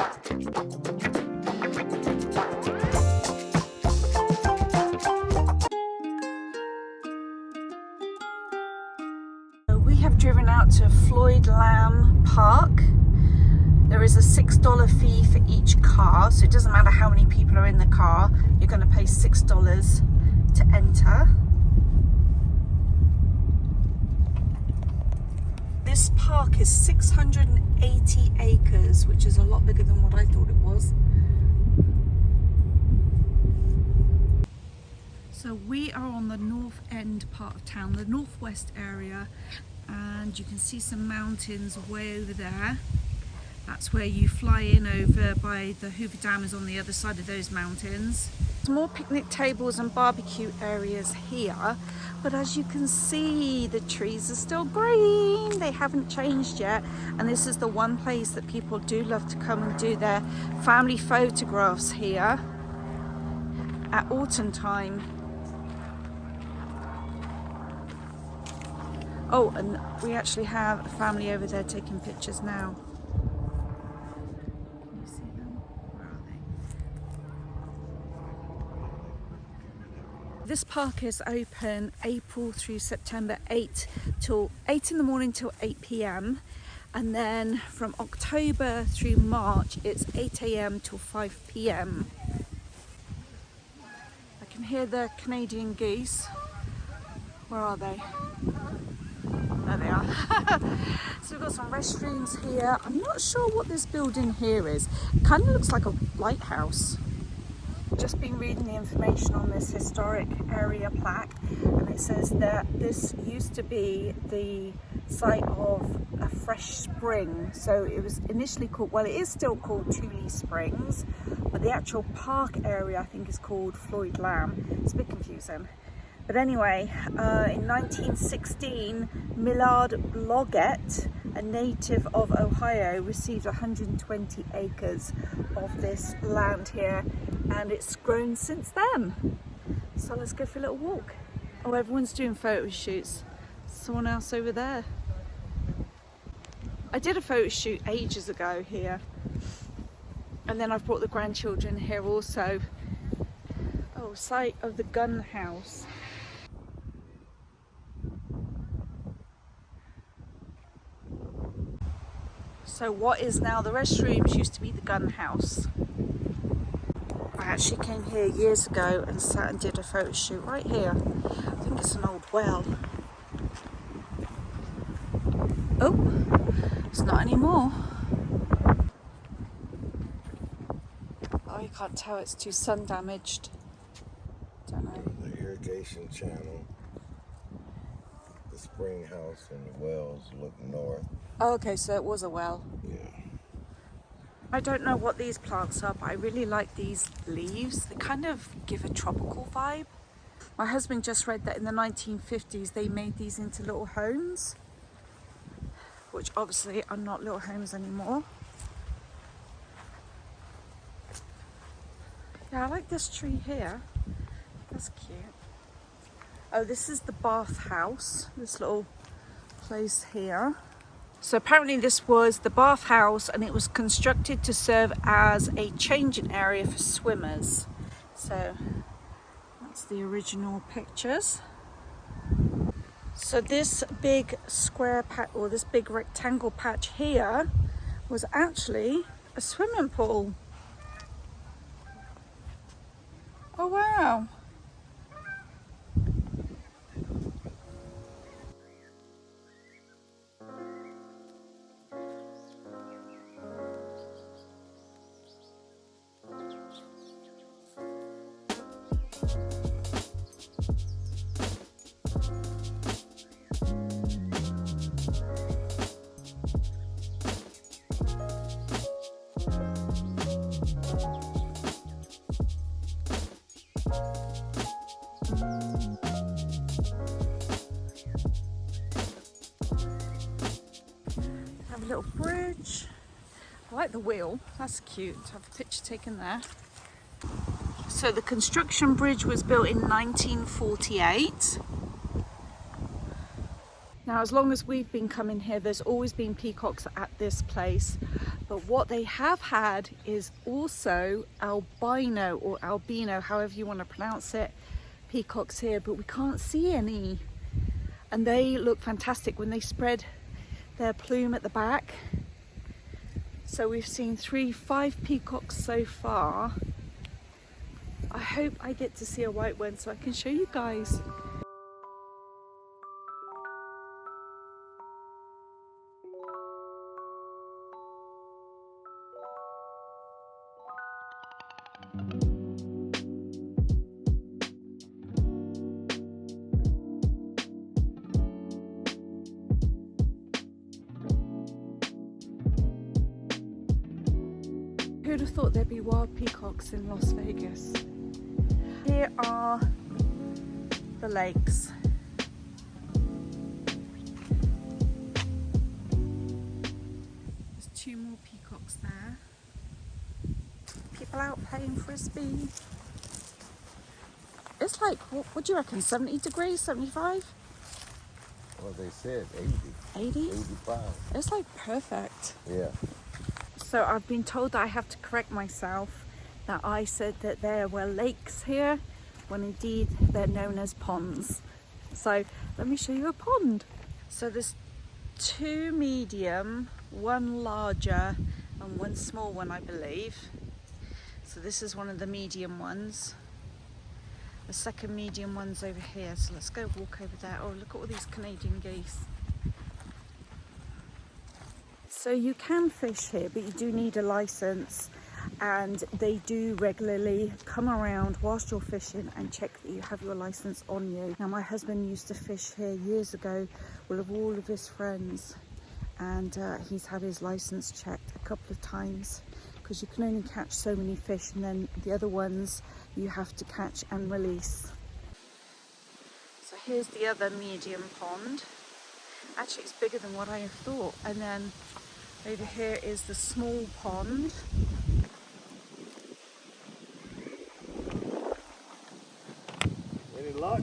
We have driven out to FLOYD Lamb Park. There is a $6 fee for each car, so it doesn't matter how many people are in the car, you're going to pay $6 to enter. This park is 680 acres, which is a lot bigger than what I thought it was. So we are on the north end part of town, the northwest area, and you can see some mountains way over there. That's where you fly in over by the Hoover Dam is on the other side of those mountains. There's more picnic tables and barbecue areas here, but as you can see, the trees are still green. They haven't changed yet, and this is the one place that people do love to come and do their family photographs here at autumn time. Oh, and we actually have a family over there taking pictures now. Can you see them? Where are they? This park is open April through September, 8 in the morning till 8 p.m. And then from October through March, it's 8 a.m. till 5 p.m. I can hear the Canadian geese. Where are they? There they are. So we've got some restrooms here. I'm not sure what this building here is. It kind of looks like a lighthouse. Just been reading the information on this historic area plaque, and it says that this used to be the site of a fresh spring. So it was initially called, well, it is still called TULE Springs, but the actual park area I think is called FLOYD Lamb. It's a bit confusing. But anyway, in 1916, Millard Blodgett, a native of Ohio, received 120 acres of this land here, and it's grown since then. So let's go for a little walk. Oh, everyone's doing photo shoots. Someone else over there. I did a photo shoot ages ago here, and then I've brought the grandchildren here also. Oh, site of the gun house. So what is now the restrooms used to be the gun house. I actually came here years ago and sat and did a photo shoot right here. I think it's an old well. Oh, it's not anymore. Oh, you can't tell, it's too sun damaged. Don't know. The irrigation channel, the spring house and the wells look north. Oh, okay, so it was a well. Yeah. I don't know what these plants are, but I really like these leaves. They kind of give a tropical vibe. My husband just read that in the 1950s they made these into little homes, which obviously are not little homes anymore. Yeah, I like this tree here. That's cute. Oh, this is the bath house, this little place here. So apparently this was the bath house, and it was constructed to serve as a changing area for swimmers. So that's the original pictures. So this big square patch, or this big rectangle patch here, was actually a swimming pool. Oh wow. Have a little bridge. I like the wheel, that's cute to have a picture taken there. So the construction bridge was built in 1948. Now as long as we've been coming here, there's always been peacocks at this place, But what they have had is also albino or albino, however you want to pronounce it, peacocks here, but we can't see any. And they look fantastic when they spread their plume at the back. So we've seen 5 peacocks so far. I hope I get to see a white one so I can show you guys. Who'd have thought there'd be wild peacocks in Las Vegas? Here are the lakes. There's 2 more peacocks there. People out playing frisbee. It's like, what do you reckon, 70 degrees, 75? Well, they said 80. 80? 85. It's like perfect. Yeah. So I've been told that I have to correct myself, that I said that there were lakes here, when indeed they're known as ponds. So let me show you a pond. So there's 2 medium, 1 larger and 1 small one, I believe. So this is one of the medium ones. The second medium one's over here. So let's go walk over there. Oh, look at all these Canadian geese. So you can fish here, but you do need a license, and they do regularly come around whilst you're fishing and check that you have your license on you. Now, my husband used to fish here years ago with all of his friends, and he's had his license checked a couple of times, because you can only catch so many fish, and then the other ones you have to catch and release. So here's the other medium pond. Actually, it's bigger than what I have thought. And then over here is the small pond. Any luck?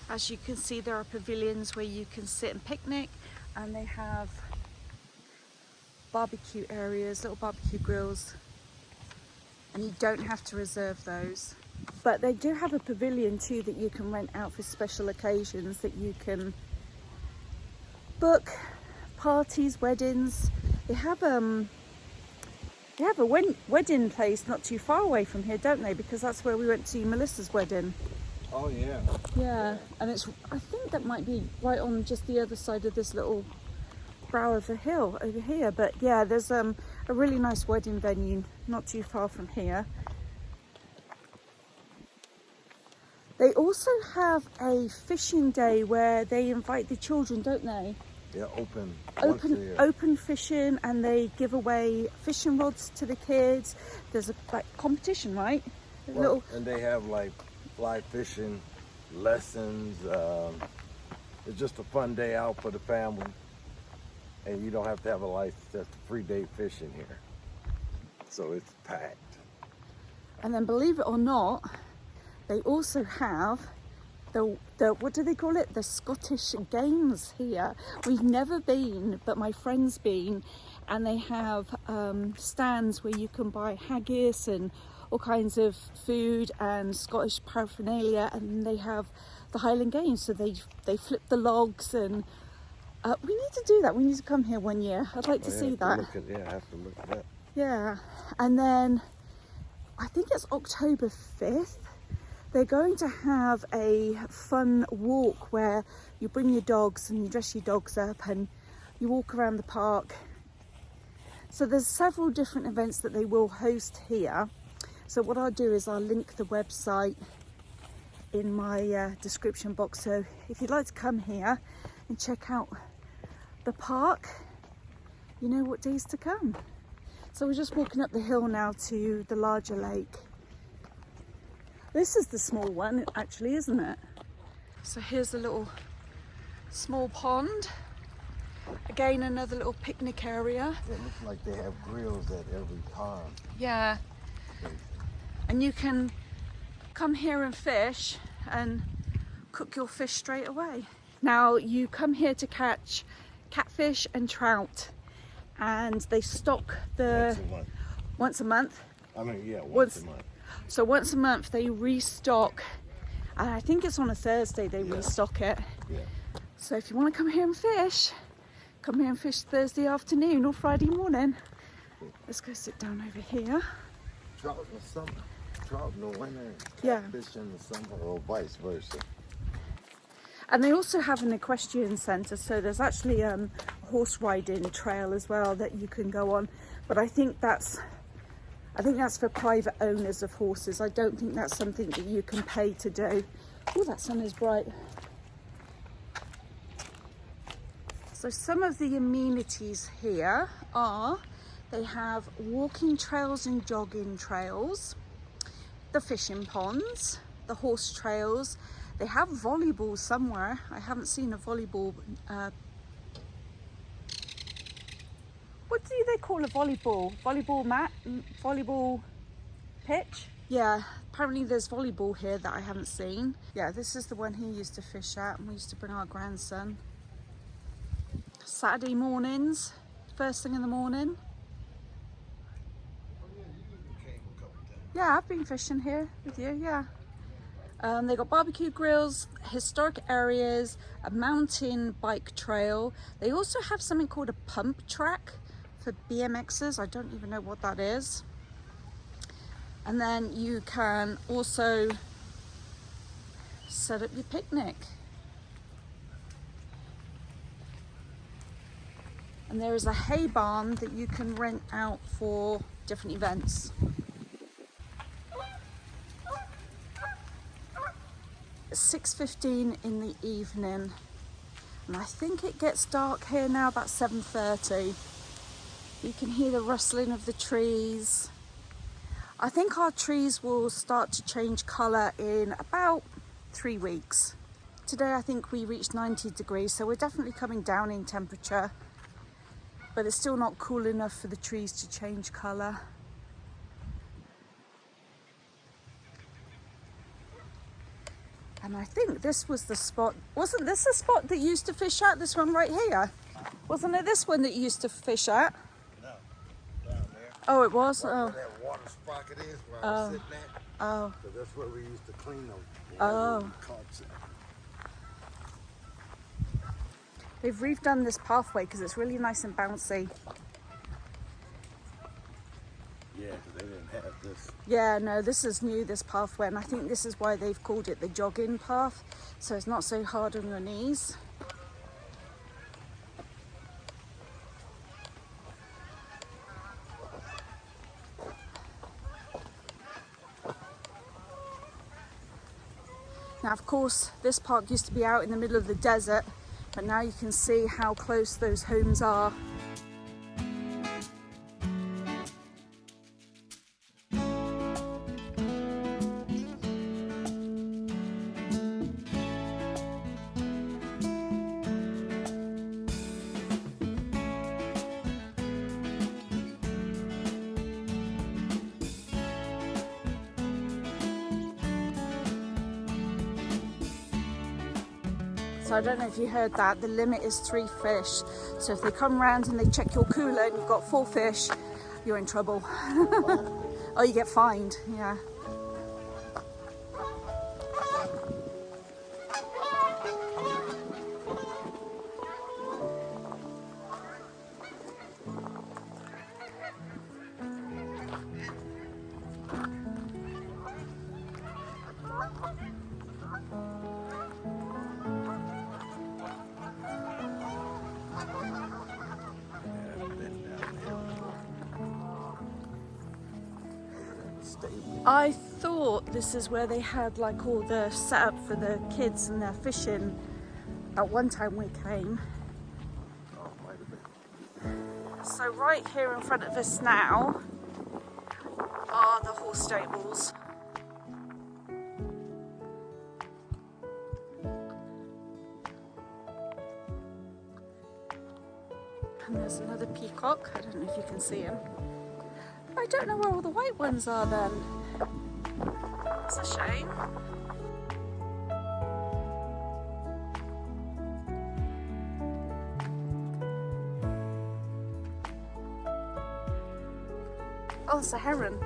As you can see, there are pavilions where you can sit and picnic, and they have barbecue areas, little barbecue grills, and you don't have to reserve those. But they do have a pavilion too that you can rent out for special occasions, that you can book parties, weddings. They have a wedding place not too far away from here, don't they? Because that's where we went to Melissa's wedding. Oh, yeah. Yeah, and I think that might be right on just the other side of this little brow of the hill over here. But yeah, there's a really nice wedding venue not too far from here. They also have a fishing day where they invite the children, don't they? Yeah, Open fishing, and they give away fishing rods to the kids. There's a competition, right? And they have like fly fishing lessons. It's just a fun day out for the family, and you don't have to have a license. That's a free day fishing here, so it's packed. And then, believe it or not, they also have the what do they call it? The Scottish Games here. We've never been, but my friend's been, and they have stands where you can buy haggis and all kinds of food and Scottish paraphernalia, and they have the Highland Games, so they flip the logs, and we need to do that. We need to come here one year. I'd like to see that. I have to look at that. Yeah, and then I think it's October 5th. They're going to have a fun walk where you bring your dogs and you dress your dogs up and you walk around the park. So there's several different events that they will host here. So what I'll do is I'll link the website in my description box. So if you'd like to come here and check out the park, you know what days to come. So we're just walking up the hill now to the larger lake. This is the small one, actually, isn't it? So here's a little small pond. Again, another little picnic area. It looks like they have grills at every pond. Yeah. And you can come here and fish and cook your fish straight away. Now you come here to catch catfish and trout, and they stock the once a month. I mean, yeah, once a month. So once a month they restock, and I think it's on a Thursday they restock it. Yeah. So if you want to come here and fish, come here and fish Thursday afternoon or Friday morning. Let's go sit down over here. Trout in the summer, trout in the winter, Yeah. catfish in the summer, or vice versa. And they also have an equestrian centre, so there's actually a horse riding trail as well that you can go on. But I think that's for private owners of horses. I don't think that's something that you can pay to do. Oh, that sun is bright. So some of the amenities here are, they have walking trails and jogging trails, the fishing ponds, the horse trails. They have volleyball somewhere. I haven't seen a volleyball. What do they call a volleyball? Volleyball mat? Volleyball pitch? Yeah, apparently there's volleyball here that I haven't seen. Yeah, this is the one he used to fish at, and we used to bring our grandson. Saturday mornings, first thing in the morning. Yeah, I've been fishing here with you, yeah. They got barbecue grills, historic areas, a mountain bike trail. They also have something called a pump track for BMXers. I don't even know what that is. And then you can also set up your picnic. And there is a hay barn that you can rent out for different events. It's 6:15 in the evening, and I think it gets dark here now about 7:30. You can hear the rustling of the trees. I think our trees will start to change colour in about 3 weeks. Today I think we reached 90 degrees, so we're definitely coming down in temperature, but it's still not cool enough for the trees to change colour. And I think this was the spot. Wasn't this the spot that you used to fish at? This one right here? Wasn't it this one that you used to fish at? No, down there. Oh, it was? Where Oh. that water sprocket is, where I was sitting at. Oh. So that's where we used to clean them. Oh. They've redone this pathway because it's really nice and bouncy. Yeah, because they didn't have this. Yeah, no, this is new, this pathway, and I think this is why they've called it the jogging path, so it's not so hard on your knees. Now, of course, this park used to be out in the middle of the desert, but now you can see how close those homes are. So I don't know if you heard that, the limit is 3 fish. So if they come round and they check your cooler and you've got 4 fish, you're in trouble. Or you get fined, yeah. I thought this is where they had like all the setup for the kids and their fishing at one time we came. Oh, might have been. So right here in front of us now are the horse stables. And there's another peacock. I don't know if you can see him. I don't know where all the white ones are then. That's a shame. Oh, it's a heron.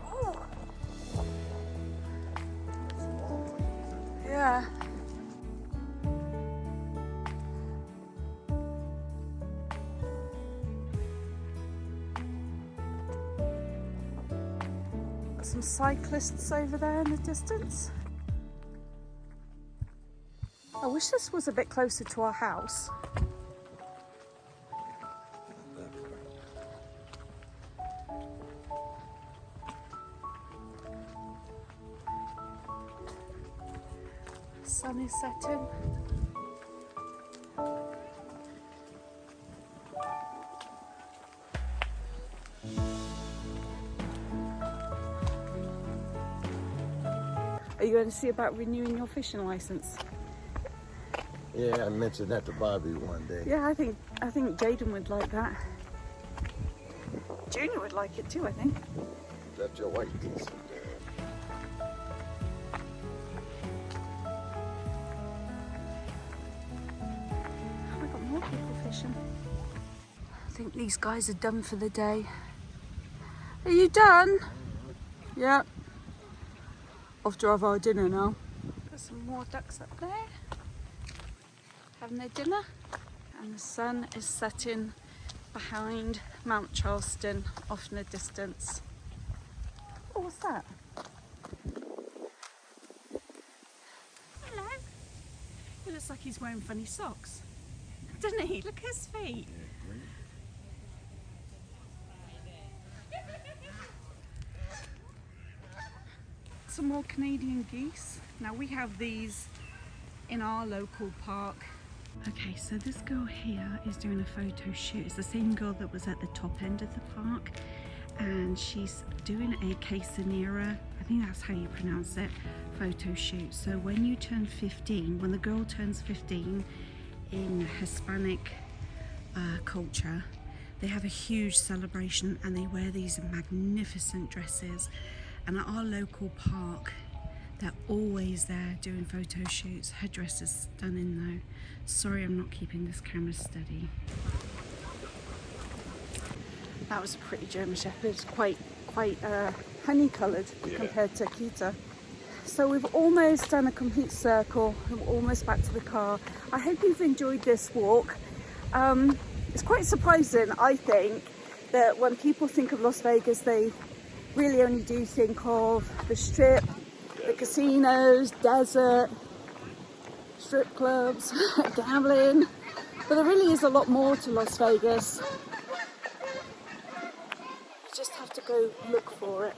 Oh. Yeah. Got some cyclists over there in the distance. I wish this was a bit closer to our house. Sun is setting. Are you going to see about renewing your fishing license? Yeah, I mentioned that to Bobby one day. Yeah, I think Jaden would like that. Junior would like it too, I think. That's your white piece. I think these guys are done for the day. Are you done? Yeah. Off to have our dinner now. Got some more ducks up there, having their dinner. And the sun is setting behind Mount Charleston, off in the distance. Oh, what's that? Hello. He looks like he's wearing funny socks. Doesn't he? Look at his feet. Some more Canadian geese. Now we have these in our local park. Okay, so this girl here is doing a photo shoot. It's the same girl that was at the top end of the park, and she's doing a quinceañera, I think that's how you pronounce it, photo shoot. So when you turn 15, when the girl turns 15 in Hispanic culture, they have a huge celebration and they wear these magnificent dresses. And at our local park, they're always there doing photo shoots. Her dress is stunning though. Sorry, I'm not keeping this camera steady. That was a pretty German Shepherd, quite honey coloured compared to Kita. So we've almost done a complete circle. We're almost back to the car. I hope you've enjoyed this walk. It's quite surprising, I think, that when people think of Las Vegas, they really only do think of the strip, the casinos, desert, strip clubs, gambling. But there really is a lot more to Las Vegas. You just have to go look for it.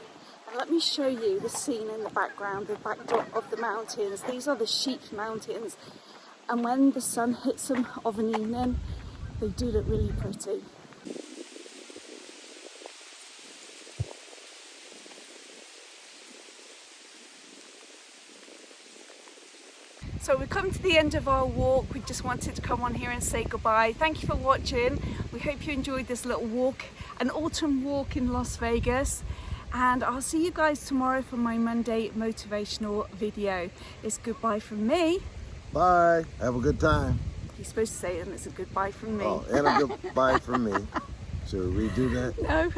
And let me show you the scene in the background, the backdrop of the mountains. These are the Sheep Mountains. And when the sun hits them of an evening, they do look really pretty. So we've come to the end of our walk. We just wanted to come on here and say goodbye. Thank you for watching. We hope you enjoyed this little walk, an autumn walk in Las Vegas. And I'll see you guys tomorrow for my Monday motivational video. It's goodbye from me. Bye. Have a good time. You're supposed to say it, and it's a goodbye from me. Oh, and a goodbye from me. Should we do that? No.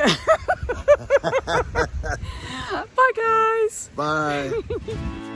Bye, guys. Bye.